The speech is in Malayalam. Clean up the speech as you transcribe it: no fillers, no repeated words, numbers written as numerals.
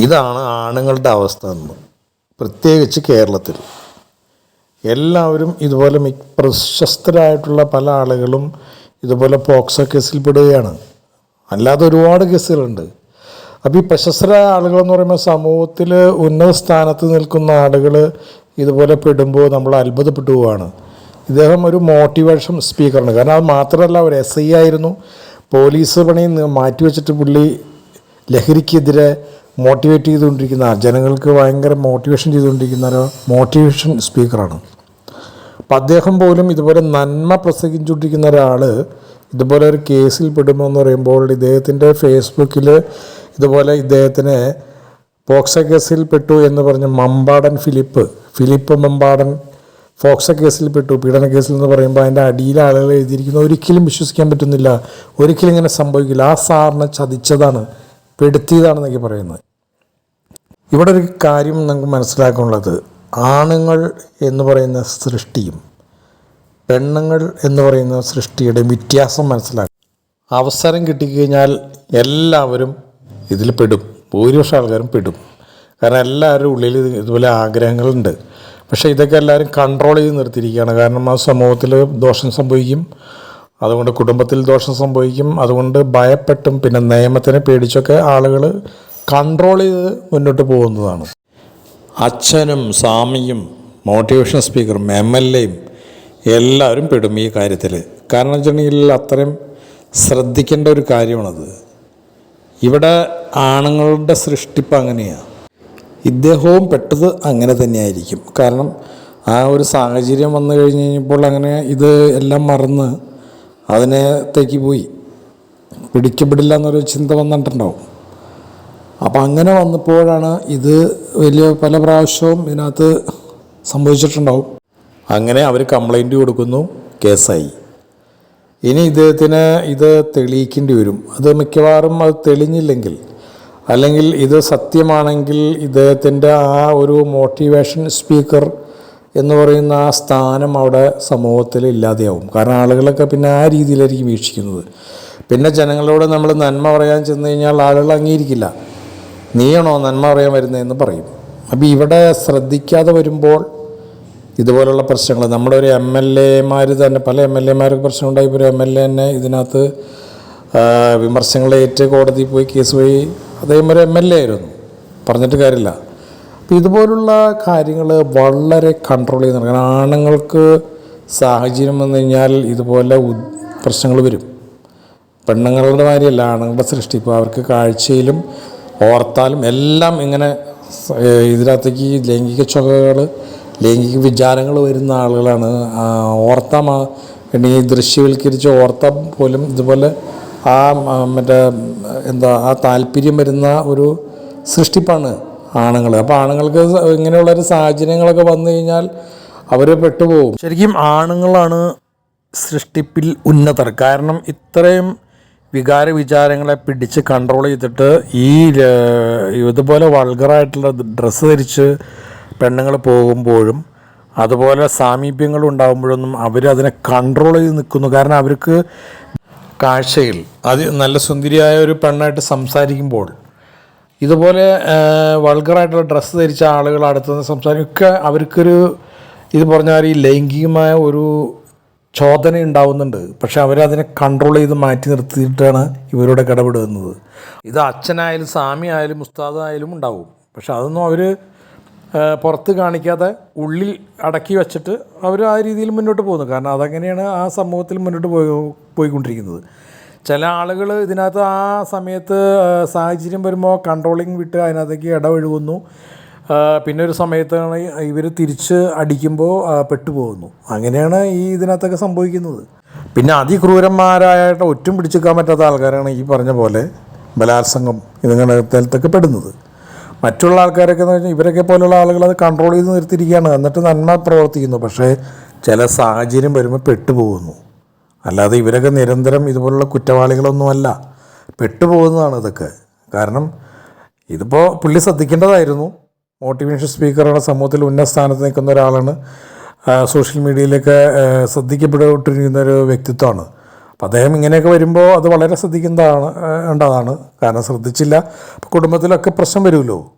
ഇതാണ് ആണുങ്ങളുടെ അവസ്ഥ എന്ന്, പ്രത്യേകിച്ച് കേരളത്തിൽ. എല്ലാവരും ഇതുപോലെ പ്രശസ്തരായിട്ടുള്ള പല ആളുകളും ഇതുപോലെ പോക്സോ കേസിൽ പെടുകയാണ്. അല്ലാതെ ഒരുപാട് കേസുകളുണ്ട്. അപ്പോൾ ഈ പ്രശസ്തരായ ആളുകളെന്ന് പറയുമ്പോൾ സമൂഹത്തിൽ ഉന്നത സ്ഥാനത്ത് നിൽക്കുന്ന ആളുകൾ ഇതുപോലെ പെടുമ്പോൾ നമ്മൾ അത്ഭുതപ്പെട്ടു പോവുകയാണ്. ഇദ്ദേഹം ഒരു മോട്ടിവേഷൻ സ്പീക്കറാണ്. കാരണം അത് മാത്രമല്ല, ഒരു SI ആയിരുന്നു. പോലീസ് പണി മാറ്റിവെച്ചിട്ട് പുള്ളി ലഹരിക്കെതിരെ മോട്ടിവേറ്റ് ചെയ്തുകൊണ്ടിരിക്കുന്ന, ജനങ്ങൾക്ക് ഭയങ്കര മോട്ടിവേഷൻ ചെയ്തുകൊണ്ടിരിക്കുന്ന ഒരു മോട്ടിവേഷൻ സ്പീക്കറാണ്. അപ്പം അദ്ദേഹം പോലും ഇതുപോലെ നന്മ പ്രസംഗിച്ചുകൊണ്ടിരിക്കുന്ന ഒരാൾ ഇതുപോലെ ഒരു കേസിൽ പെടുമ്പോൾ എന്ന് പറയുമ്പോൾ, ഇദ്ദേഹത്തിൻ്റെ ഫേസ്ബുക്കിൽ ഇതുപോലെ ഇദ്ദേഹത്തിന് പോക്സോ കേസിൽ പെട്ടു എന്ന് പറഞ്ഞ് ഫിലിപ്പ് മമ്പാടൻ പോക്സോ കേസിൽ പെട്ടു, പീഡന കേസിൽ എന്ന് പറയുമ്പോൾ അതിൻ്റെ അടിയിൽ ആളുകൾ എഴുതിയിരിക്കുന്നു, ഒരിക്കലും വിശ്വസിക്കാൻ പറ്റുന്നില്ല, ഒരിക്കലും ഇങ്ങനെ സംഭവിക്കില്ല, ആ സാറിനെ ചതിച്ചതാണ്, പെടുത്തിയതാണെന്നൊക്കെ പറയുന്നത്. ഇവിടെ ഒരു കാര്യം നമുക്ക് മനസ്സിലാക്കാനുള്ളത്, ആണുങ്ങൾ എന്ന് പറയുന്ന സൃഷ്ടിയും പെണ്ണുങ്ങൾ എന്ന് പറയുന്ന സൃഷ്ടിയുടെ വ്യത്യാസം മനസ്സിലാക്കും. അവസരം കിട്ടിക്കഴിഞ്ഞാൽ എല്ലാവരും ഇതിൽ പെടും, ഭൂരിപക്ഷം ആൾക്കാരും പെടും. കാരണം എല്ലാവരും ഉള്ളിൽ ഇതുപോലെ ആഗ്രഹങ്ങളുണ്ട്. പക്ഷേ ഇതൊക്കെ എല്ലാവരും കൺട്രോൾ ചെയ്ത് നിർത്തിയിരിക്കുകയാണ്. കാരണം ആ സമൂഹത്തിൽ ദോഷം സംഭവിക്കും, അതുകൊണ്ട് കുടുംബത്തിൽ ദോഷം സംഭവിക്കും, അതുകൊണ്ട് ഭയപ്പെട്ടും പിന്നെ നിയമത്തിനെ പേടിച്ചൊക്കെ ആളുകൾ കൺട്രോൾ ചെയ്ത് മുന്നോട്ട് പോകുന്നതാണ്. അച്ഛനും സ്വാമിയും മോട്ടിവേഷൻ സ്പീക്കറും MLAയും എല്ലാവരും പെടും ഈ കാര്യത്തിൽ. കാരണം വെച്ചിട്ടുണ്ടെങ്കിൽ അത്രയും ശ്രദ്ധിക്കേണ്ട ഒരു കാര്യമാണത്. ഇവിടെ ആണുങ്ങളുടെ സൃഷ്ടിപ്പ് അങ്ങനെയാണ്. ഇദ്ദേഹവും പെട്ടത് അങ്ങനെ തന്നെയായിരിക്കും. കാരണം ആ ഒരു സാഹചര്യം വന്നു കഴിഞ്ഞ് കഴിഞ്ഞപ്പോൾ അങ്ങനെ ഇത് എല്ലാം മറന്ന് അതിനകത്തേക്ക് പോയി, പിടിക്കപ്പെടില്ല എന്നൊരു ചിന്ത വന്നിട്ടുണ്ടാവും. അപ്പം അങ്ങനെ വന്നപ്പോഴാണ് ഇത് വലിയ പല പ്രാവശ്യവും ഇതിനകത്ത് സംഭവിച്ചിട്ടുണ്ടാവും. അങ്ങനെ അവർ കംപ്ലൈൻറ്റ് കൊടുക്കുന്നു, കേസായി. ഇനി ഇദ്ദേഹത്തിന് ഇത് തെളിയിക്കേണ്ടി വരും. അത് മിക്കവാറും അത് തെളിഞ്ഞില്ലെങ്കിൽ, അല്ലെങ്കിൽ ഇത് സത്യമാണെങ്കിൽ ഇദ്ദേഹത്തിൻ്റെ ആ ഒരു മോട്ടിവേഷൻ സ്പീക്കർ എന്ന് പറയുന്ന ആ സ്ഥാനം അവിടെ സമൂഹത്തിൽ ഇല്ലാതെയാവും. കാരണം ആളുകളൊക്കെ പിന്നെ ആ രീതിയിലായിരിക്കും വീക്ഷിക്കുന്നത്. പിന്നെ ജനങ്ങളോട് നമ്മൾ നന്മ പറയാൻ ചെന്ന് കഴിഞ്ഞാൽ ആളുകൾ അംഗീകരിക്കില്ല. നീയാണോ നന്മ പറയാൻ വരുന്നതെന്ന് പറയും. അപ്പോൾ ഇവിടെ ശ്രദ്ധിക്കാതെ വരുമ്പോൾ ഇതുപോലുള്ള പ്രശ്നങ്ങൾ, നമ്മുടെ ഒരു MLAമാർ തന്നെ, പല MLAമാർക്ക് പ്രശ്നമുണ്ടായി. ഇപ്പോൾ ഒരു MLA തന്നെ ഇതിനകത്ത് വിമർശനങ്ങളേറ്റ് കോടതിയിൽ പോയി കേസ് വഴി, അദ്ദേഹം ഒരു MLA ആയിരുന്നു, പറഞ്ഞിട്ട് കാര്യമില്ല. അപ്പോൾ ഇതുപോലുള്ള കാര്യങ്ങൾ വളരെ കൺട്രോൾ ചെയ്ത് നടക്കണം. ആണുങ്ങൾക്ക് സാഹചര്യം വന്നു കഴിഞ്ഞാൽ ഇതുപോലെ പ്രശ്നങ്ങൾ വരും. പെണ്ണുങ്ങളുടെ മാതിരിയല്ല ആണുങ്ങളുടെ സൃഷ്ടിപ്പ്. അവർക്ക് കാഴ്ചയിലും ഓർത്താലും എല്ലാം ഇങ്ങനെ ഇതിനകത്തേക്ക് ലൈംഗിക ചുവകൾ, ലൈംഗിക വിചാരങ്ങൾ വരുന്ന ആളുകളാണ്. പിന്നെ ഈ ദൃശ്യവൽക്കരിച്ച ഓർത്ത പോലും ഇതുപോലെ ആ ആ താല്പര്യം വരുന്ന ഒരു സൃഷ്ടിപ്പാണ് ആണുങ്ങൾ. അപ്പോൾ ആണുങ്ങൾക്ക് ഇങ്ങനെയുള്ളൊരു സാഹചര്യങ്ങളൊക്കെ വന്നു കഴിഞ്ഞാൽ അവർ പെട്ടുപോകും. ശരിക്കും ആണുങ്ങളാണ് സൃഷ്ടിപ്പിൽ ഉന്നതർ. കാരണം ഇത്രയും വികാര വിചാരങ്ങളെ പിടിച്ച് കൺട്രോൾ ചെയ്തിട്ട് ഈ ഇതുപോലെ വൾഗറായിട്ടുള്ള ഡ്രസ്സ് ധരിച്ച് പെണ്ണുങ്ങൾ പോകുമ്പോഴും അതുപോലെ സാമീപ്യങ്ങൾ ഉണ്ടാകുമ്പോഴൊന്നും അവരതിനെ കൺട്രോൾ ചെയ്ത് നിൽക്കുന്നു. കാരണം അവർക്ക് കാഴ്ചയിൽ നല്ല സുന്ദരിയായ ഒരു പെണ്ണായിട്ട് സംസാരിക്കുമ്പോൾ ഇതുപോലെ വൾഗറായിട്ടുള്ള ഡ്രസ്സ് ധരിച്ച ആളുകൾ അടുത്തുനിന്ന് സംസാരിക്കുക, അവർക്കൊരു ഇത് പറഞ്ഞാൽ ഈ ലൈംഗികമായ ഒരു ചോദന ഉണ്ടാവുന്നുണ്ട്. പക്ഷെ അവരതിനെ കൺട്രോൾ ചെയ്ത് മാറ്റി നിർത്തിയിട്ടാണ് ഇവരോട് ഇടപെടുന്നത്. ഇത് അച്ഛനായാലും സ്വാമി ആയാലും ഉസ്താദായാലും ഉണ്ടാവും. പക്ഷെ അതൊന്നും അവർ പുറത്ത് കാണിക്കാതെ ഉള്ളിൽ അടക്കി വെച്ചിട്ട് അവർ ആ രീതിയിൽ മുന്നോട്ട് പോകുന്നു. കാരണം അതങ്ങനെയാണ് ആ സമൂഹത്തിൽ മുന്നോട്ട് പോയിക്കൊണ്ടിരിക്കുന്നത്. ചില ആളുകൾ ഇതിനകത്ത് ആ സമയത്ത് സാഹചര്യം വരുമ്പോൾ കൺട്രോളിങ് വിട്ട് അതിനകത്തേക്ക് ഇടപഴകുന്നു. പിന്നെ ഒരു സമയത്താണ് ഇവർ തിരിച്ച് അടിക്കുമ്പോൾ പെട്ടുപോകുന്നു. അങ്ങനെയാണ് ഈ ഇതിനകത്തൊക്കെ സംഭവിക്കുന്നത്. പിന്നെ അതിക്രൂരന്മാരായിട്ട് ഒറ്റും പിടിച്ചെടുക്കാൻ പറ്റാത്ത ആൾക്കാരാണ് ഈ പറഞ്ഞ പോലെ ബലാത്സംഗം ഇതിനകത്തൊക്കെ പെടുന്നത്. മറ്റുള്ള ആൾക്കാരൊക്കെ എന്ന് പറഞ്ഞാൽ ഇവരൊക്കെ പോലുള്ള ആളുകൾ അത് കൺട്രോൾ ചെയ്ത് നിർത്തിയിരിക്കുകയാണ്, എന്നിട്ട് നന്മ പ്രവർത്തിക്കുന്നു. പക്ഷേ ചില സാഹചര്യം വരുമ്പോൾ പെട്ടുപോകുന്നു. അല്ലാതെ ഇവരൊക്കെ നിരന്തരം ഇതുപോലുള്ള കുറ്റവാളികളൊന്നുമല്ല, പെട്ടുപോകുന്നതാണ് ഇതൊക്കെ. കാരണം ഇതിപ്പോൾ പുള്ളി ശ്രദ്ധിക്കേണ്ടതായിരുന്നു. മോട്ടിവേഷൻ സ്പീക്കറാണ്, സമൂഹത്തിൽ ഉന്നത സ്ഥാനത്ത് നിൽക്കുന്ന ഒരാളാണ്, സോഷ്യൽ മീഡിയയിലൊക്കെ ശ്രദ്ധിക്കപ്പെട്ടിരിക്കുന്ന ഒരു വ്യക്തിത്വമാണ്. അപ്പോൾ അദ്ദേഹം ഇങ്ങനെയൊക്കെ വരുമ്പോൾ അത് വളരെ ശ്രദ്ധിക്കേണ്ടതാണ്. കാരണം ശ്രദ്ധിച്ചില്ല കുടുംബത്തിലൊക്കെ പ്രശ്നം വരുമല്ലോ.